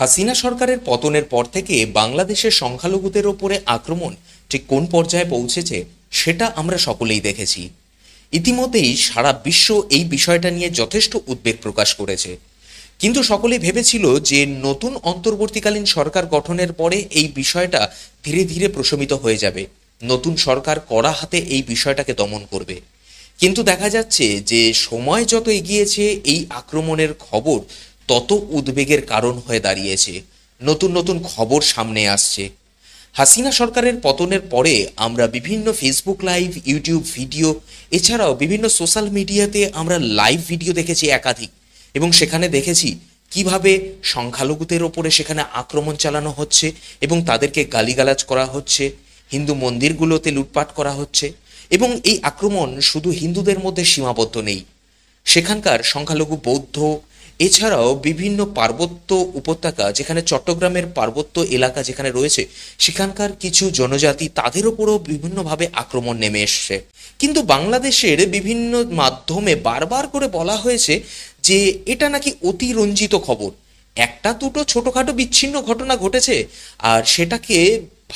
হাসিনা সরকারের পতনের পর থেকে বাংলাদেশের সংখ্যালঘুদের ওপরে আক্রমণ ঠিক কোন পর্যায়ে পৌঁছেছে সেটা আমরা সকলেই দেখেছি। ইতিমধ্যেই সারা বিশ্ব এই বিষয়টা নিয়ে যথেষ্ট উদ্বেগ প্রকাশ করেছে, কিন্তু সকলেই ভেবেছিল যে নতুন অন্তর্বর্তীকালীন সরকার গঠনের পরে এই বিষয়টা ধীরে ধীরে প্রশমিত হয়ে যাবে, নতুন সরকার কড়া হাতে এই বিষয়টাকে দমন করবে। কিন্তু দেখা যাচ্ছে যে সময় যত এগিয়েছে এই আক্রমণের খবর তত উদ্বেগের কারণ হয়ে দাঁড়িয়েছে। নতুন নতুন খবর সামনে আসছে। হাসিনা সরকারের পতনের পরে আমরা বিভিন্ন ফেসবুক লাইভ, ইউটিউব ভিডিও, এছাড়াও বিভিন্ন সোশ্যাল মিডিয়াতে আমরা লাইভ ভিডিও দেখেছি একাধিক, এবং সেখানে দেখেছি কিভাবে সংখ্যালঘুদের ওপরে সেখানে আক্রমণ চালানো হচ্ছে এবং তাদেরকে গালিগালাজ করা হচ্ছে, হিন্দু মন্দিরগুলোতে লুটপাট করা হচ্ছে। এবং এই আক্রমণ শুধু হিন্দুদের মধ্যে সীমাবদ্ধ নেই, সেখানকার সংখ্যালঘু বৌদ্ধ, এছাড়াও বিভিন্ন পার্বত্য উপত্যকা, যেখানে চট্টগ্রামের পার্বত্য এলাকা যেখানে রয়েছে সেখানকার কিছু জনজাতি, তাদের ওপরও বিভিন্নভাবে আক্রমণ নেমে এসছে। কিন্তু বাংলাদেশের বিভিন্ন মাধ্যমে বারবার করে বলা হয়েছে যে এটা নাকি অতিরঞ্জিত খবর, একটা দুটো ছোটখাটো বিচ্ছিন্ন ঘটনা ঘটেছে, আর সেটাকে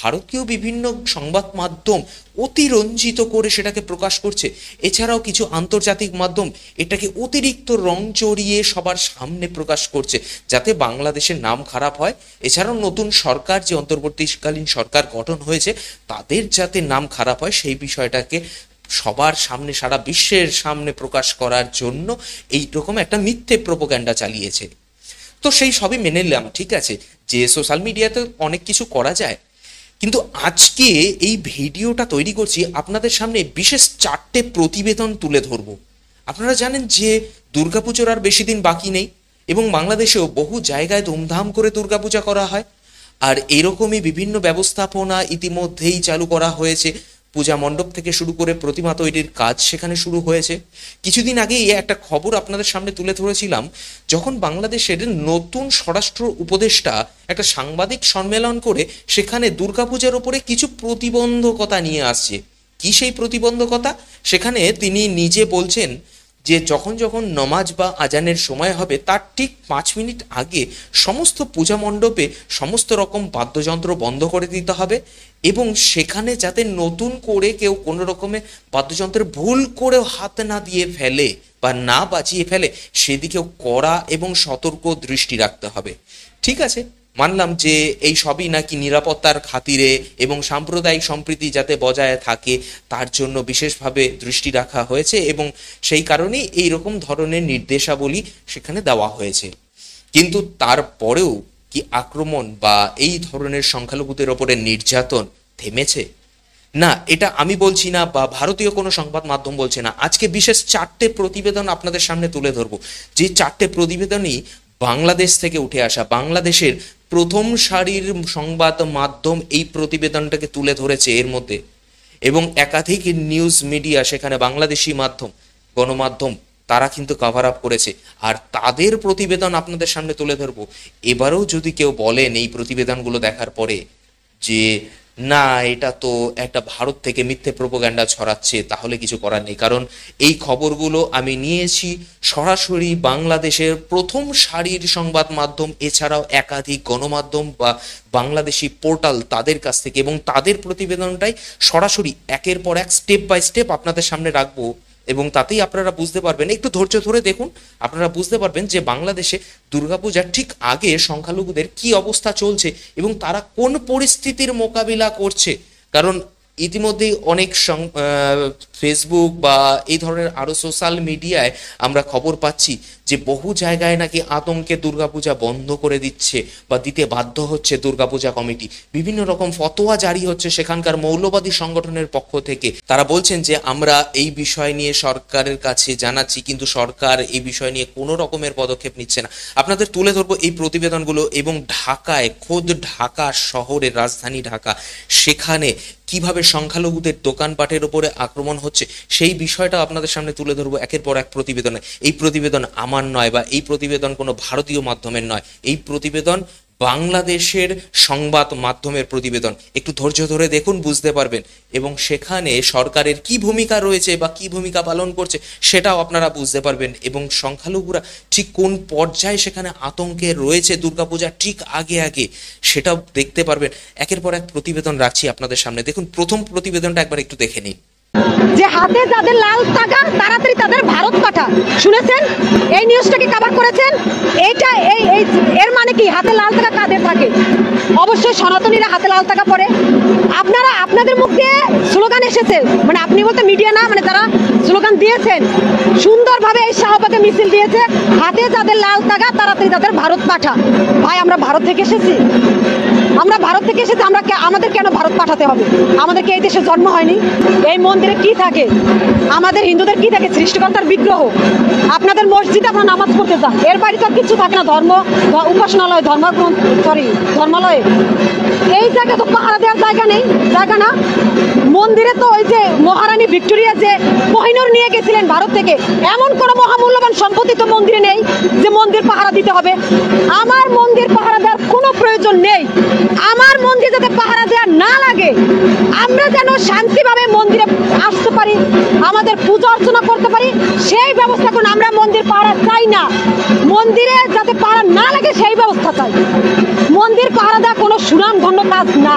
ভারতীয় বিভিন্ন সংবাদ মাধ্যম অতিরঞ্জিত করে সেটাকে প্রকাশ করছে। এছাড়াও কিছু আন্তর্জাতিক মাধ্যম এটাকে অতিরিক্ত রং চড়িয়ে সবার সামনে প্রকাশ করছে, যাতে বাংলাদেশের নাম খারাপ হয়। এছাড়াও নতুন সরকার, যে অন্তর্বর্তীকালীন সরকার গঠন হয়েছে, তাদের যাতে নাম খারাপ হয় সেই বিষয়টাকে সবার সামনে, সারা বিশ্বের সামনে প্রকাশ করার জন্য এইরকম একটা মিথ্যে প্রোপাগান্ডা চালিয়েছে। তো সেই সবই মেনে নিলাম, ঠিক আছে, যে সোশ্যাল মিডিয়াতে অনেক কিছু করা যায়, কিন্তু আজকে এই ভিডিওটা তৈরি করছি আপনাদের সামনে বিশেষ 4টে প্রতিবেদন তুলে ধরবো। আপনারা জানেন যে দুর্গাপুজোর আর বেশি দিন বাকি নেই, এবং বাংলাদেশেও বহু জায়গায় ধুমধাম করে দুর্গাপূজা করা হয়, আর এরকমই বিভিন্ন ব্যবস্থাপনা ইতিমধ্যেই চালু করা হয়েছে। পূজা মণ্ডপ থেকে শুরু করে প্রতিমা তৈরির কাজ সেখানে শুরু হয়েছে। কিছুদিন আগেই একটা খবর আপনাদের সামনে তুলে ধরেছিলাম, যখন বাংলাদেশের নতুন স্বরাষ্ট্র উপদেষ্টা একটা সাংবাদিক সম্মেলন করে সেখানে দুর্গাপূজার উপরে কিছু প্রতিবন্ধকতা নিয়ে আসছে। কি সেই প্রতিবন্ধকতা? সেখানে তিনি নিজে বলছেন যে যখন যখন নমাজ বা আজানের সময় হবে তার ঠিক 5 মিনিট আগে সমস্ত পূজা মণ্ডপে সমস্ত রকম বাদ্যযন্ত্র বন্ধ করে দিতে হবে, এবং সেখানে যাতে নতুন করে কেউ কোনো রকমের বাদ্যযন্ত্রের ভুল করেও হাত না দিয়ে ফেলে বা না বাজিয়ে ফেলে, সেদিকেও কড়া এবং সতর্ক দৃষ্টি রাখতে হবে। ঠিক আছে, মানলাম যে এই সবই নাকি নিরাপত্তার খাতিরে এবং সাম্প্রদায়িক সম্প্রীতি যাতে বজায় থাকে তার জন্য বিশেষভাবে দৃষ্টি রাখা হয়েছে, এবং সেই কারণেই এইরকম ধরনের নির্দেশাবলী সেখানে দেওয়া হয়েছে। কিন্তু তারপরেও কি আক্রমণ বা এই ধরনের সংখ্যালঘুদের ওপরে নির্যাতন থেমেছে? না, এটা আমি বলছি না বা ভারতীয় কোনো সংবাদ মাধ্যম বলছে না। আজকে বিশেষ 4টে প্রতিবেদন আপনাদের সামনে তুলে ধরবো, যে 4টে প্রতিবেদনই বাংলাদেশ থেকে উঠে আসা। বাংলাদেশের প্রথম সারির সংবাদ মাধ্যম এই প্রতিবেদনটাকে তুলে ধরেছে এর মধ্যে, এবং একাধিক নিউজ মিডিয়া, সেখানে বাংলাদেশি মাধ্যম, গণমাধ্যম, তারা কিন্তু কভার আপ করেছে, আর তাদের প্রতিবেদন আপনাদের সামনে তুলে ধরবো। এবারেও যদি কেউ বলেন এই প্রতিবেদনগুলো দেখার পরে যে না, এটা তো একটা ভারত থেকে মিথ্যে প্রোপাগান্ডা ছড়াচ্ছে, তাহলে কিছু করার নেই। কারণ এই খবরগুলো আমি নিয়েছি সরাসরি বাংলাদেশের প্রথম সারির সংবাদ মাধ্যম, এছাড়াও একাধিক গণমাধ্যম বা বাংলাদেশি পোর্টাল, তাদের কাছ থেকে, এবং তাদের প্রতিবেদনটাই সরাসরি একের পর এক স্টেপ বাই স্টেপ আপনাদের সামনে রাখবো, এবং তাতেই আপনারা বুঝতে পারবেন, একটু ধৈর্য ধরে দেখুন, আপনারা বুঝতে পারবেন যে বাংলাদেশে দুর্গাপূজার ঠিক আগে সংখ্যালঘুদের কি অবস্থা চলছে এবং তারা কোন পরিস্থিতির মোকাবিলা করছে। কারণ ইতিমধ্যেই অনেক ফেসবুক বা এই ধরনের আরো সোশ্যাল মিডিয়ায় আমরা খবর পাচ্ছি যে বহু জায়গায় নাকি আতঙ্কে দুর্গাপূজা বন্ধ করে দিচ্ছে বা দিতে বাধ্য হচ্ছে দুর্গাপূজা কমিটি। বিভিন্ন রকম ফতোয়া জারি হচ্ছে সেখানকার মৌলবাদী সংগঠনের পক্ষ থেকে। তারা বলছেন যে আমরা এই বিষয় নিয়ে সরকারের কাছে জানাচ্ছি, কিন্তু সরকার এই বিষয় নিয়ে কোনো রকমের পদক্ষেপ নিচ্ছে না। আপনাদের তুলে ধরবো এই প্রতিবেদনগুলো, এবং ঢাকায়, খোদ ঢাকা শহরের, রাজধানী ঢাকা, সেখানে কিভাবে সংখ্যালঘুদের দোকানপাটের উপরে আক্রমণ হচ্ছে সেই বিষয়টা আপনাদের সামনে তুলে ধরবো একের পর এক প্রতিবেদনে। এই প্রতিবেদন আমার নয় বা এই প্রতিবেদন কোনো ভারতীয় মাধ্যমের নয়, এই প্রতিবেদন বাংলাদেশের সংবাদ মাধ্যমের প্রতিবেদন। একটু ধৈর্য ধরে দেখুন, বুঝতে পারবেন, এবং সেখানে সরকারের কি ভূমিকা রয়েছে বা কি ভূমিকা পালন করছে সেটাও আপনারা বুঝতে পারবেন, এবং সংখ্যালঘুরা ঠিক কোন পর্যায়ে সেখানে আতঙ্কে রয়েছে দুর্গাপূজার ঠিক আগে আগে সেটাও দেখতে পারবেন। একের পর এক প্রতিবেদন রাখছি আপনাদের সামনে। দেখুন প্রথম প্রতিবেদনটা একবার একটু দেখে নিন। যে হাতে যাদের লাল টাকা তাড়াতাড়ি তাদের ভারত পাঠা, শুনেছেন? এই নিউজটা কি কভার করেছেন? এইটা এর মানে কি হাতে লাল টাকা কাদের থাকে? অবশ্যই সনাতনীরা হাতে লাল টাকা পরে। আপনারা আপনাদের মুখ দিয়ে স্লোগান এসেছে, মানে আপনি বলতে মিডিয়া না, মানে যারা স্লোগান দিয়েছেন সুন্দরভাবে এই শাহবাগে মিছিল দিয়েছে, হাতে যাদের লাল টাকা তাড়াতাড়ি তাদের ভারত পাঠা। ভাই আমরা ভারত থেকে এসেছি, আমরা ভারত থেকে এসেছি, আমাদের কেন ভারত পাঠাতে হবে? আমাদেরকে এই দেশে জন্ম হয়নি? এই মন্দিরে কি থাকে? আমাদের হিন্দুদের কি থাকে? সৃষ্টিকর্তার বিগ্রহ। আপনাদের মসজিদে আপনারা নামাজ পড়তে যান, এর বাড়িতে আর কিছু থাকে না, উপাসনালয়, ধর্মালয়ে। এই জায়গা তো পাহারা দেওয়ার জায়গা নেই, জায়গা না। মন্দিরে তো ওই যে মহারানী ভিক্টোরিয়া যে কোহিনূর নিয়ে গেছিলেন ভারত থেকে, এমন কোনো মহামূল্যবান সম্পত্তি তো মন্দিরে নেই যে মন্দির পাহারা দিতে হবে। আমার মন্দির পাহারা দেওয়ার কোনো প্রয়োজন নেই। আমার মন্দির যাতে পাহারা দেওয়া না লাগে, আমরা যেন শান্তিভাবে মন্দিরে আসতে পারি, আমাদের পূজা অর্চনা করতে পারি, সেই ব্যবস্থা করুন। আমরা মন্দির পাহারা চাই না, মন্দিরে যাতে পাহারা না লাগে সেই ব্যবস্থা চাই। মন্দির পাহারা দেওয়া কোনো সুনামধন্য কাজ না।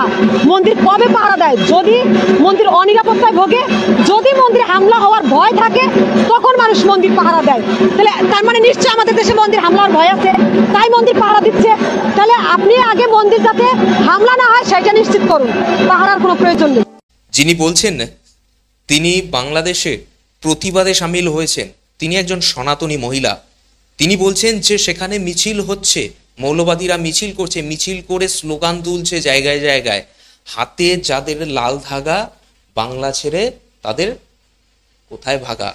মন্দির কবে পাহারা দেয়? যদি মন্দির অনিরাপত্তায় ভোগে, যদি মন্দিরে হামলা হওয়ার ভয় থাকে, তখন মানুষ মন্দির পাহারা দেয়। তাহলে তার মানে নিশ্চয়ই আমাদের দেশে মন্দির হামলার ভয় আছে, তাই মন্দির পাহারা দিচ্ছে। তাহলে আপনি আগে মন্দির যাতে হামলা না হয় সেটা নিশ্চিত করুন, পাহারার কোনো প্রয়োজন নেই। যিনি বলছেন তিনি বাংলাদেশে প্রতিবাদে সামিল হয়েছেন, তিনি একজন সনাতনী মহিলা। তিনি বলছেন যে সেখানে মিছিল হচ্ছে, মৌলবাদীরা মিছিল করছে, মিছিল করে স্লোগান তুলছে জায়গায় জায়গায়, হাতে যাদের লাল ধাগা বাংলা ছেড়ে তাদের কোথায় ভাগা,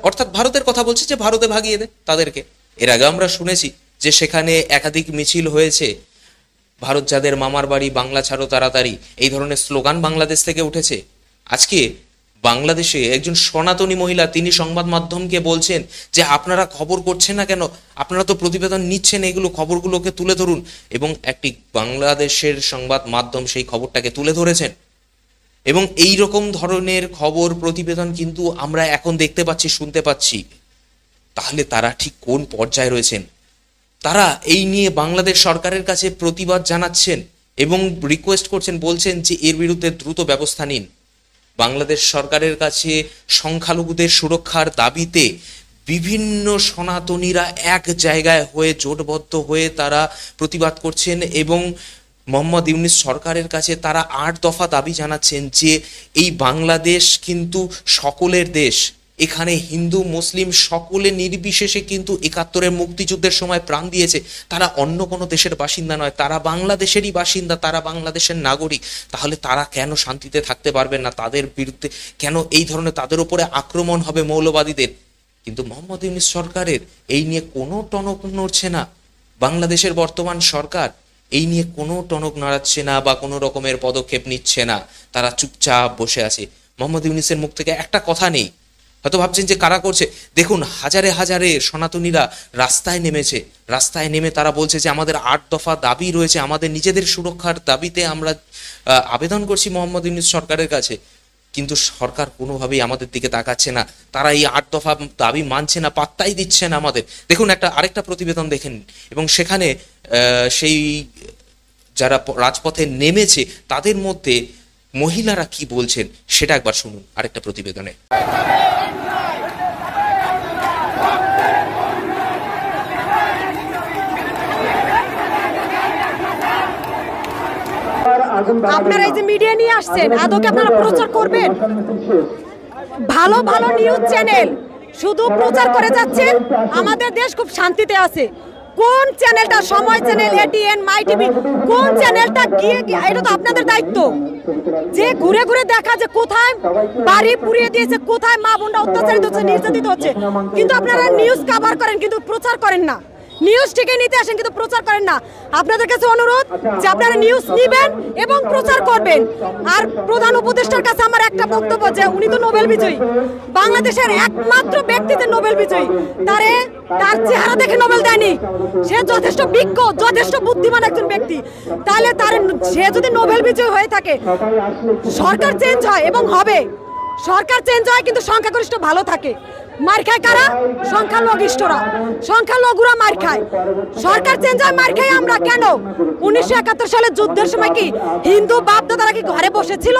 অর্থাৎ ভারতের কথা বলছে যে ভারতে ভাগিয়ে দে তাদেরকে। এর আগে আমরা শুনেছি যে সেখানে একাধিক মিছিল হয়েছে, ভারত যাদের মামার বাড়ি, বাংলা ছাড়ো তাড়াতাড়ি, এই ধরনের স্লোগান বাংলাদেশ থেকে উঠেছে। আজকে বাংলাদেশে একজন সনাতনী মহিলা তিনি সংবাদ মাধ্যমকে বলছেন যে আপনারা খবর করছেন না কেন, আপনারা তো প্রতিবেদন নিচ্ছেন, এগুলো খবরগুলোকে তুলে ধরুন। এবং একটি বাংলাদেশের সংবাদ মাধ্যম সেই খবরটাকে তুলে ধরেছেন, এবং এই রকম ধরনের খবর প্রতিবেদন কিন্তু আমরা এখন দেখতে পাচ্ছি, শুনতে পাচ্ছি। তাহলে তারা ঠিক কোন পর্যায়ে রয়েছেন? তারা এই নিয়ে বাংলাদেশ সরকারের কাছে প্রতিবাদ জানাচ্ছেন এবং রিকোয়েস্ট করছেন, বলছেন যে এর বিরুদ্ধে দ্রুত ব্যবস্থা নিন। বাংলাদেশ সরকারের কাছে সংখ্যালঘুদের সুরক্ষার দাবিতে বিভিন্ন সনাতনীরা এক জায়গায় হয়ে জোটবদ্ধ হয়ে তারা প্রতিবাদ করছেন, এবং মোহাম্মদ ইউনূস সরকারের কাছে তারা ৮ দফা দাবি জানাচ্ছেন যে এই বাংলাদেশ কিন্তু সকলের দেশ, এখানে হিন্দু মুসলিম সকলে নির্বিশেষে কিন্তু ৭১-এর মুক্তিযুদ্ধের সময় প্রাণ দিয়েছে। তারা অন্য কোনো দেশের বাসিন্দা নয়, তারা বাংলাদেশেরই বাসিন্দা, তারা বাংলাদেশের নাগরিক। তাহলে তারা কেন শান্তিতে থাকতে পারবেন না? তাদের বিরুদ্ধে কেন এই ধরনের তাদের উপরে আক্রমণ হবে মৌলবাদীদের? কিন্তু মোহাম্মদ ইউনূস সরকারের এই নিয়ে কোনো টনক নড়ছে না। বাংলাদেশের বর্তমান সরকার এই নিয়ে কোনো টনক নাড়াচ্ছে না বা কোনো রকমের পদক্ষেপ নিচ্ছে না, তারা চুপচাপ বসে আছে। মোহাম্মদ ইউনূসের মুখ থেকে একটা কথা নেই। হয়তো ভাবছেন যে কারা করছে, দেখুন হাজারে হাজারে সনাতনীরা রাস্তায় নেমেছে, রাস্তায় নেমে তারা বলছে যে আমাদের ৮ দফা দাবি রয়েছে, আমাদের নিজেদের সুরক্ষার দাবিতে আমরা আবেদন করছি মোহাম্মদ ইউনূস সরকারের কাছে। কিন্তু সরকার কোনোভাবেই আমাদের দিকে তাকাচ্ছে না, তারা এই ৮ দফা দাবি মানছে না, পাত্তাই দিচ্ছে না আমাদের। দেখুন আরেকটা প্রতিবেদন দেখেন, এবং সেখানে সেই যারা রাজপথে নেমেছে তাদের মধ্যে মহিলারা কি বলছেন সেটা একবার শুনুন আরেকটা প্রতিবেদনে। আপনারা এই যে মিডিয়া নিয়ে আসছেন, আদৌ কি আপনারা প্রচার করবেন? ভালো ভালো নিউজ চ্যানেল শুধু প্রচার করে যাচ্ছেন আমাদের দেশ খুব শান্তিতে আছে। কোন চ্যানেলটা, সময় চ্যানেল, এটিএন, মাই টিভি, কোন চ্যানেলটা গিয়ে, এটা তো আপনাদের দায়িত্ব যে ঘুরে ঘুরে দেখা যে কোথায় বাড়ি পুড়িয়ে দিয়েছে, কোথায় মা বোনরা অত্যাচারিত হচ্ছে, নির্যাতিত হচ্ছে, কিন্তু আপনারা নিউজ কভার করেন কিন্তু প্রচার করেন না। নিউজ থেকে নিতে আসেন কিন্তু প্রচার করেন না। আপনাদের কাছে অনুরোধ যে আপনারা নিউজ নেবেন এবং প্রচার করবেন। আর প্রধান উপদেষ্টার কাছে আমার একটা বক্তব্য যে উনি তো নোবেল বিজয়ী, বাংলাদেশের একমাত্র ব্যক্তি যে নোবেল বিজয়ী, তার চেহারা দেখে নোবেল দেয়নি। সে যথেষ্ট বিজ্ঞ, যথেষ্ট বুদ্ধিমান একজন ব্যক্তি। তাহলে সে যদি নোবেল বিজয়ী হয়ে থাকে, সরকার চেঞ্জ হয় এবং হবে, সরকার চেঞ্জ হয় কিন্তু সংখ্যাগরিষ্ঠ ভালো থাকে। মার খায় কারা? সংখ্যালঘুরা মার খায়। সরকার চেঞ্জ হয়, মার খাই আমরা। কেন? 1971 সালে যুদ্ধের সময় কি হিন্দু বাপদাদারা কি ঘরে বসেছিল?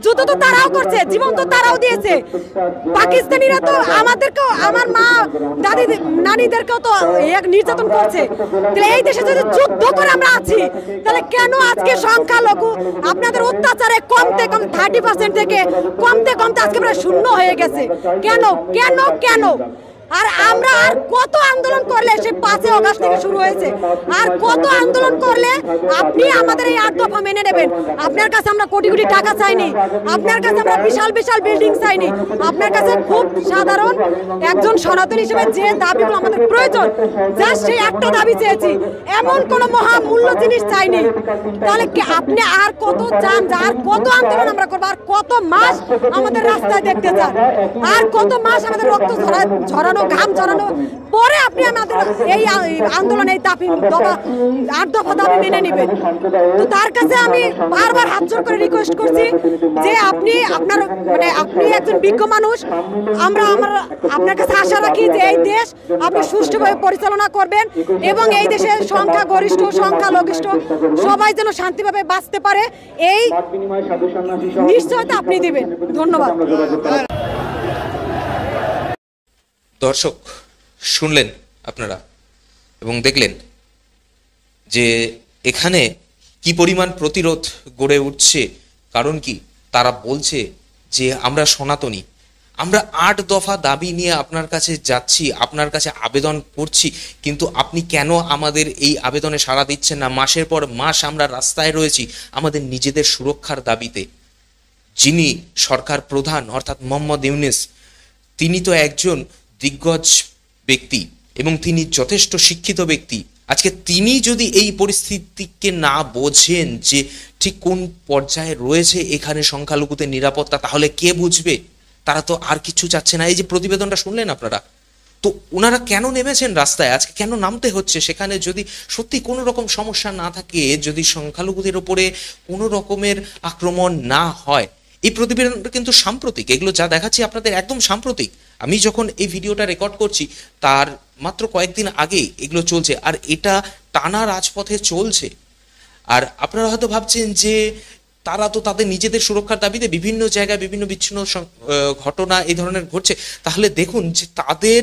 যুদ্ধ তো তারাও করছে, জীবন তো তারাও দিয়েছে। পাকিস্তানিরা তো আমাদেরকেও, আমার মা দাদি নানিদেরকেও তো নির্যাতন করছে। তাহলে এই দেশে যদি যুদ্ধ করে আমরা আছি, তাহলে কেন আজকে সংখ্যালঘু আপনাদের অত্যাচারে কমতে 30% থেকে কমতে আজকে প্রায় শূন্য হয়ে গেছে? কেন কেন কেন? আর আমরা আর কত আন্দোলন করলে, সে 5 আগস্ট থেকে শুরু হয়েছে, আর কত আন্দোলন করলে আপনি আমাদের এই 8 দফা মেনে নেবেন? আপনার কাছে আমরা কোটি কোটি টাকা চাইনি, আপনার কাছে আমরা বিশাল বিশাল বিল্ডিং চাইনি। আপনার কাছে খুব সাধারণ একজন সনাতন হিসেবে যে দাবিগুলো আমাদের প্রয়োজন, জাস্ট সেই একটা দাবি চেয়েছি, এমন কোনো মহামূল্য জিনিস চাইনি। তাহলে কি আপনি আর কত চান? আর কত আন্দোলন আমরা করবো? আর কত মাস আমাদের রাস্তায় দেখতে চান? আর কত মাস আমাদের রক্ত ঝরানো, ঘাম ঝরানো পরে আপনি আমাদের এই আন্দোলন, এই দাবি 8 দফা দাবি মেনে নেবেন? তো তার কাছে আমি বারবার হাত জোর করে রিকোয়েস্ট করছি যে আপনি একজন বিজ্ঞ মানুষ, আমরা আপনার কাছে আশা রাখি যে এই দেশ আপনি সুষ্ঠুভাবে পরিচালনা করবেন এবং এই দেশের সংখ্যাগরিষ্ঠ সংখ্যালঘিষ্ঠ সবাই যেন শান্তিভাবে বাঁচতে পারে, এই নিশ্চয়তা আপনি দিবেন। ধন্যবাদ। দর্শক শুনলেন আপনারা এবং দেখলেন যে এখানে কি পরিমাণ প্রতিরোধ গড়ে উঠছে। কারণ কি, তারা বলছে যে আমরা সনাতনী, আমরা 8 দফা দাবি নিয়ে আপনার কাছে যাচ্ছি, আপনার কাছে আবেদন করছি, কিন্তু আপনি কেন আমাদের এই আবেদনে সাড়া দিচ্ছেন না? মাসের পর মাস আমরা রাস্তায় রয়েছি আমাদের নিজেদের সুরক্ষার দাবিতে। যিনি সরকার প্রধান অর্থাৎ মোহাম্মদ ইউনূস, তিনি তো একজন দিগ্গজ ব্যক্তি এবং তিনি যথেষ্ট শিক্ষিত ব্যক্তি। আজকে তিনি যদি এই পরিস্থিতিকে না বোঝেন যে ঠিক কোন পর্যায়ে রয়েছে এখানে সংখ্যালঘুদের নিরাপত্তা, তাহলে কে বুঝবে? তারা তো আর কিছু চাচ্ছে না। এই যে প্রতিবেদনটা শুনলেন আপনারা, তো ওনারা কেন নেমেছেন রাস্তায়, আজকে কেন নামতে হচ্ছে? সেখানে যদি সত্যি কোনো রকম সমস্যা না থাকে, যদি সংখ্যালঘুদের ওপরে কোনো রকমের আক্রমণ না হয়। এই প্রতিবেদনটা কিন্তু সাম্প্রতিক, এগুলো যা দেখাচ্ছি আপনাদের একদম সাম্প্রতিক। আমি যখন এই ভিডিওটা রেকর্ড করছি তার মাত্র কয়েকদিন আগে এগুলো চলছে, আর এটা টানা রাজপথে চলছে। আর আপনারা হয়তো ভাবছেন যে তারা তো তাদের নিজেদের সুরক্ষার দাবিতে বিভিন্ন জায়গায় বিভিন্ন বিচ্ছিন্ন ঘটনা এই ধরনের ঘটছে। তাহলে দেখুন যে তাদের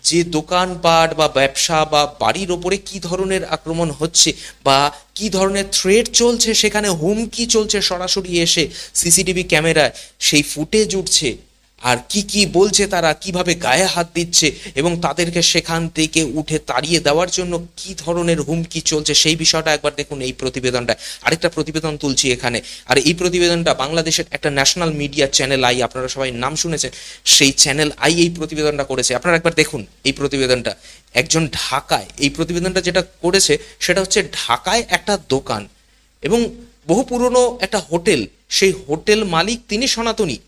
যে দোকানপাট বা ব্যবসা বা বাড়ির ওপরে কি ধরনের আক্রমণ হচ্ছে বা কি ধরনের থ্রেট চলছে, সেখানে হুমকি চলছে সরাসরি এসে সিসিটিভি ক্যামেরায় সেই ফুটেজ উঠছে। আর কি বলছে তারা, কিভাবে গায়ে হাত দিচ্ছে এবং তাদেরকে সেখান থেকে উঠে তাড়িয়ে দেওয়ার জন্য কি ধরনের হুমকি চলছে, সেই বিষয়টা একবার দেখুন এই প্রতিবেদনটা। আরেকটা প্রতিবেদন তুলছি এখানে, আর এই প্রতিবেদনটা বাংলাদেশের একটা ন্যাশনাল মিডিয়া চ্যানেল আই, আপনারা সবাই নাম শুনেছেন, সেই চ্যানেল আই এই প্রতিবেদনটা করেছে। আপনারা একবার দেখুন এই প্রতিবেদনটা। একজন ঢাকায়, এই প্রতিবেদনটা যেটা করেছে সেটা হচ্ছে ঢাকায় একটা দোকান এবং বহু পুরনো একটা হোটেল, সেই হোটেল মালিক তিনি সনাতনী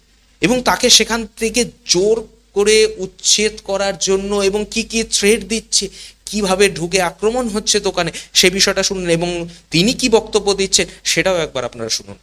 এবং তাকে সেখান থেকে জোর করে উচ্ছেদ করার জন্য এবং কি থ্রেট দিচ্ছে, কিভাবে ঢুকে আক্রমণ হচ্ছে দোকানে, সে বিষয়টা শুনুন এবং তিনি কি বক্তব্য দিচ্ছেন সেটাও একবার আপনারা শুনুন।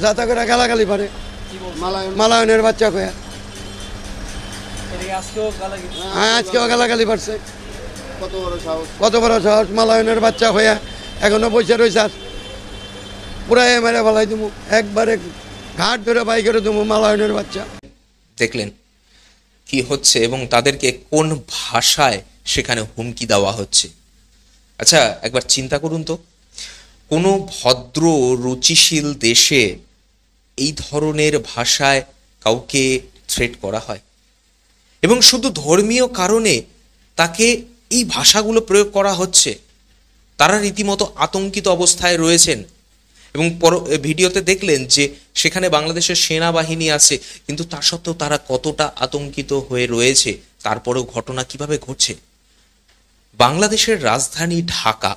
যাতা করে গালাগালি পারে মালায়নের বাচ্চা কয়া। হ্যাঁ, আজকেও গালাগালি পারছে। কত বড় সাহস, মালায়নের বাচ্চা হইয়া এখনো বসে রয়েছে। পুরাই মেরে ফেলাই তুমি, একবারে ঘাট ধরে বাই করে তুমি মালায়নের বাচ্চা। দেখলেন কি হচ্ছে এবং তাদেরকে কোন ভাষায় সেখানে হুমকি দেওয়া হচ্ছে। আচ্ছা, একবার চিন্তা করুন তো, কোনো ভদ্র রুচিশীল দেশে এই ধরনের ভাষায় কাউকে থ্রেট করা হয় এবং শুধু ধর্মীয় কারণে তাকে এই ভাষাগুলো প্রয়োগ করা হচ্ছে। তারা রীতিমতো আতঙ্কিত অবস্থায় রয়েছেন এবং ভিডিওতে দেখলেন যে সেখানে বাংলাদেশের সেনাবাহিনী আছে, কিন্তু তা সত্ত্বেও তারা কতটা আতঙ্কিত হয়ে রয়েছে। তারপরেও ঘটনা কিভাবে ঘটছে। বাংলাদেশের রাজধানী ঢাকা,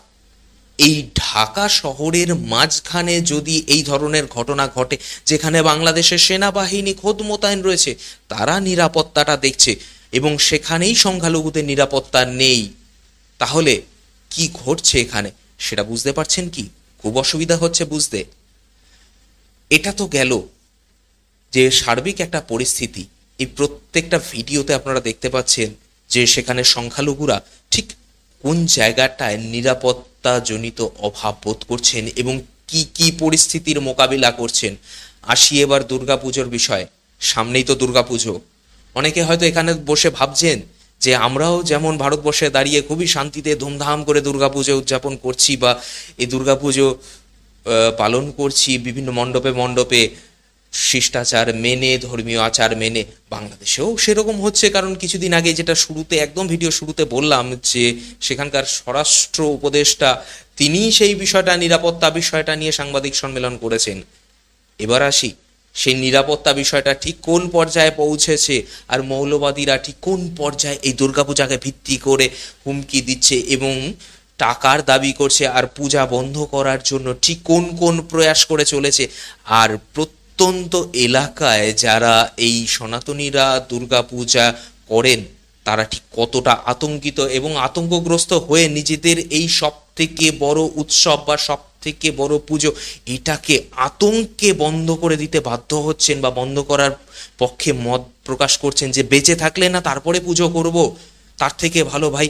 এই ঢাকা শহরের মাঝখানে যদি এই ধরনের ঘটনা ঘটে, যেখানে বাংলাদেশের সেনাবাহিনী খোদ মোতায়েন রয়েছে, তারা নিরাপত্তাটা দেখছে এবং সেখানেই সংখ্যালঘুদের নিরাপত্তা নেই, তাহলে কি ঘটছে এখানে সেটা বুঝতে পারছেন কি? খুব অসুবিধা হচ্ছে বুঝতে। এটা তো গেল যে সার্বিক একটা পরিস্থিতি। এই প্রত্যেকটা ভিডিওতে আপনারা দেখতে পাচ্ছেন যে সেখানে সংখ্যালঘুরা ঠিক কোন জায়গাটায় নিরাপত্তাজনিত অভাব বোধ করছেন এবং কি কি পরিস্থিতির মোকাবিলা করছেন। আসি এবার দুর্গাপুজোর বিষয়। সামনেই তো দুর্গাপুজো। অনেকে হয়তো এখানে বসে ভাবছেন যে আমরাও যেমন ভারতবর্ষে দাঁড়িয়ে খুবই শান্তিতে ধুমধাম করে দুর্গাপুজো উদযাপন করছি বা এই দুর্গাপুজো পালন করছি বিভিন্ন মণ্ডপে মণ্ডপে শিষ্টাচার মেনে, ধর্মীয় আচার মেনে, বাংলাদেশেও সেরকম হচ্ছে। কারণ কিছুদিন আগে যেটা শুরুতে একদম ভিডিও শুরুতে বললাম যে সেখানকার স্বরাষ্ট্র উপদেষ্টা তিনি সেই বিষয়টা, নিরাপত্তা বিষয়টা নিয়ে সাংবাদিক সম্মেলন করেছেন। এবার আসি সেই নিরাপত্তা বিষয়টা ঠিক কোন পর্যায়ে পৌঁছেছে আর মৌলবাদীরা ঠিক কোন পর্যায়ে এই দুর্গাপূজাকে ভিত্তি করে হুমকি দিচ্ছে এবং টাকার দাবি করছে আর পূজা বন্ধ করার জন্য ঠিক কোন কোন প্রয়াস করে চলেছে। আর প্রত্যন্ত এলাকায় যারা এই সনাতনীরা দুর্গাপূজা করেন তারা ঠিক কতটা আতঙ্কিত এবং আতঙ্কগ্রস্ত হয়ে নিজেদের এই সব থেকে বড় উৎসব বা সব থেকে বড় পুজো এটাকে আতঙ্কে বন্ধ করে দিতে বাধ্য হচ্ছেন বা বন্ধ করার পক্ষে মত প্রকাশ করছেন যে বেঁচে থাকলে না তারপরে পুজো করব, তার থেকে ভালো ভাই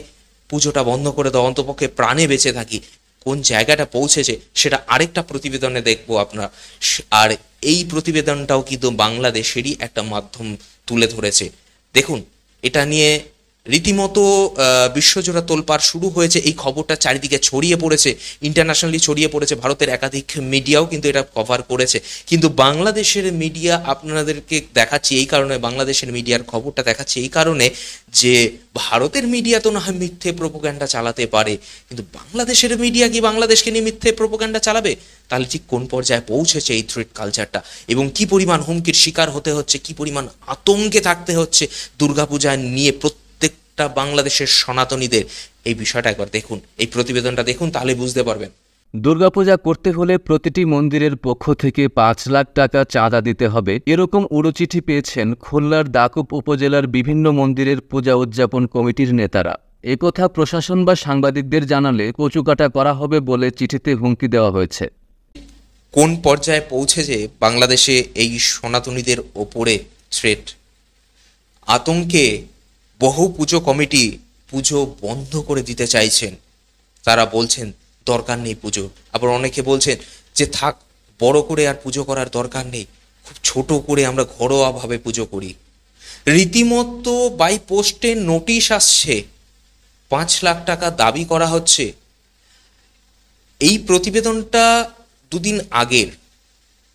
পুজোটা বন্ধ করে দাও, অন্তপক্ষে প্রাণে বেঁচে থাকি। কোন জায়গাটা পৌঁছেছে সেটা আরেকটা প্রতিবেদনে দেখবো আপনারা। আর এই প্রতিবেদনটাও কিন্তু বাংলাদেশেরই একটা মাধ্যম তুলে ধরেছে। দেখুন, এটা নিয়ে রীতিমতো বিশ্বজোড়া তোলপাড় শুরু হয়েছে। এই খবরটা চারিদিকে ছড়িয়ে পড়েছে, ইন্টারন্যাশনালি ছড়িয়ে পড়েছে। ভারতের একাধিক মিডিয়াও কিন্তু এটা কভার করেছে। কিন্তু বাংলাদেশের মিডিয়া আপনাদেরকে দেখাচ্ছি এই কারণে, বাংলাদেশের মিডিয়ার খবরটা দেখাচ্ছি এই কারণে যে ভারতের মিডিয়া তো না হয় মিথ্যে প্রোপাগান্ডা চালাতে পারে, কিন্তু বাংলাদেশের মিডিয়া কি বাংলাদেশকে নিয়ে মিথ্যে প্রোপাগান্ডা চালাবে? তাহলে ঠিক কোন পর্যায়ে পৌঁছেছে এই থ্রেট কালচারটা এবং কি পরিমাণ হুমকির শিকার হতে হচ্ছে, কি পরিমাণ আতঙ্কে থাকতে হচ্ছে দুর্গাপূজা নিয়ে প্রত্যেকটা বাংলাদেশের সনাতনীদের। এই বিষয়টা একবার দেখুন, এই প্রতিবেদনটা দেখুন, তাহলে বুঝতে পারবেন। দুর্গাপূজা করতে হলে প্রতিটি মন্দিরের পক্ষ থেকে ৫ লাখ টাকা চাঁদা দিতে হবে, এরকম উড়োচিঠি পেয়েছেন খুলনার দাকুপ উপজেলার বিভিন্ন মন্দিরের পূজা উদযাপন কমিটির নেতারা। একথা প্রশাসন বা সাংবাদিকদের জানালে কচুকাটা করা হবে বলে চিঠিতে হুমকি দেওয়া হয়েছে। কোন পর্যায়ে পৌঁছেছে বাংলাদেশে এই সনাতনীদের ওপরে থ্রেট। আতঙ্কে বহু পুজো কমিটি পুজো বন্ধ করে দিতে চাইছেন। তারা বলছেন দরকার নেই পুজো। আবার অনেকে বলছেন যে থাক, বড় করে আর পুজো করার দরকার নেই, খুব ছোট করে আমরা ঘরোয়াভাবে পুজো করি। রীতিমতো বাই পোস্টে নোটিশ আসছে, ৫ লাখ টাকা দাবি করা হচ্ছে। এই প্রতিবেদনটা দুদিন আগের,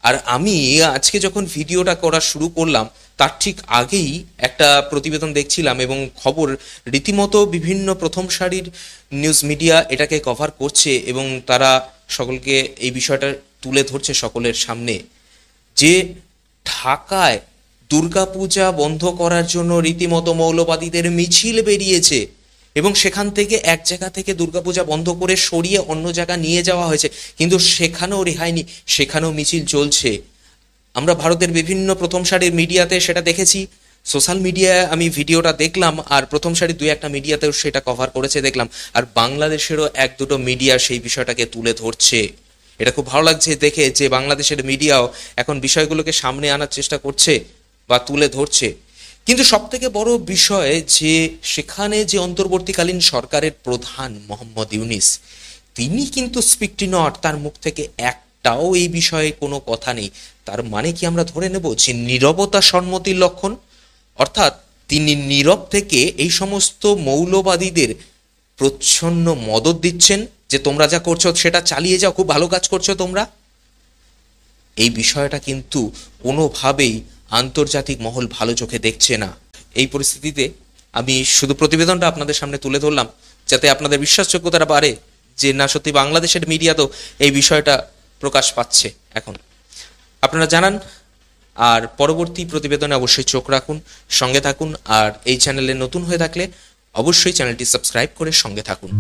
আর আমি আজকে যখন ভিডিওটা করা শুরু করলাম তার ঠিক আগেই একটা প্রতিবেদন দেখছিলাম এবং খবর রীতিমতো বিভিন্ন প্রথম সারির নিউজ মিডিয়া এটাকে কভার করছে এবং তারা সকলকে এই বিষয়টা তুলে ধরছে সকলের সামনে যে ঢাকায় দুর্গাপূজা বন্ধ করার জন্য রীতিমতো মৌলবাদীদের মিছিল বেরিয়েছে এবং সেখান থেকে এক জায়গা থেকে দুর্গাপূজা বন্ধ করে সরিয়ে অন্য জায়গা নিয়ে যাওয়া হয়েছে, কিন্তু সেখানেও রেহাই নেই, সেখানেও মিছিল চলছে। আমরা ভারতের বিভিন্ন প্রথম সারির মিডিয়াতে সেটা দেখেছি, সোশ্যাল মিডিয়ায় আমি ভিডিওটা দেখলাম, আর প্রথম সারির 2-1টা মিডিয়াতেও সেটা কভার করেছে দেখলাম, আর বাংলাদেশেরও 1-2টো মিডিয়া সেই বিষয়টাকে তুলে ধরছে এটা খুব ভালো লাগছে দেখে যে বাংলাদেশের মিডিয়াও এখন বিষয়গুলোকে সামনে আনার চেষ্টা করছে বা তুলে ধরছে। কিন্তু সব থেকে বড় বিষয় যে সেখানে যে অন্তর্বর্তীকালীন সরকারের প্রধান মোহাম্মদ ইউনিস, তিনি কিন্তু স্পিক টু নট, তার মুখ থেকে একটাও এই বিষয়ে কোনো কথা নেই। তার মানে কি আমরা ধরে নেব যে নীরবতা সম্মতির লক্ষণ? অর্থাৎ তিনি নীরব থেকে এই সমস্ত মৌলবাদীদের প্রচ্ছন্ন মদত দিচ্ছেন যে তোমরা যা করছো সেটা চালিয়ে যাও, খুব ভালো কাজ করছো তোমরা। এই বিষয়টা কিন্তু কোনোভাবেই আন্তর্জাতিক মহল ভালো চোখে দেখছে না। এই পরিস্থিতিতে আমি শুধু প্রতিবেদনটা আপনাদের সামনে তুলে ধরলাম যাতে আপনাদের বিশ্বাসযোগ্যতাটা বাড়ে যে না, সত্যি বাংলাদেশের মিডিয়া তো এই বিষয়টা প্রকাশ পাচ্ছে এখন। আপনারা জানান, আর পরবর্তী প্রতিবেদনে অবশ্যই চোখ রাখুন, সঙ্গে থাকুন। আর এই চ্যানেলে নতুন হয়ে থাকলে অবশ্যই চ্যানেলটি সাবস্ক্রাইব করে সঙ্গে থাকুন।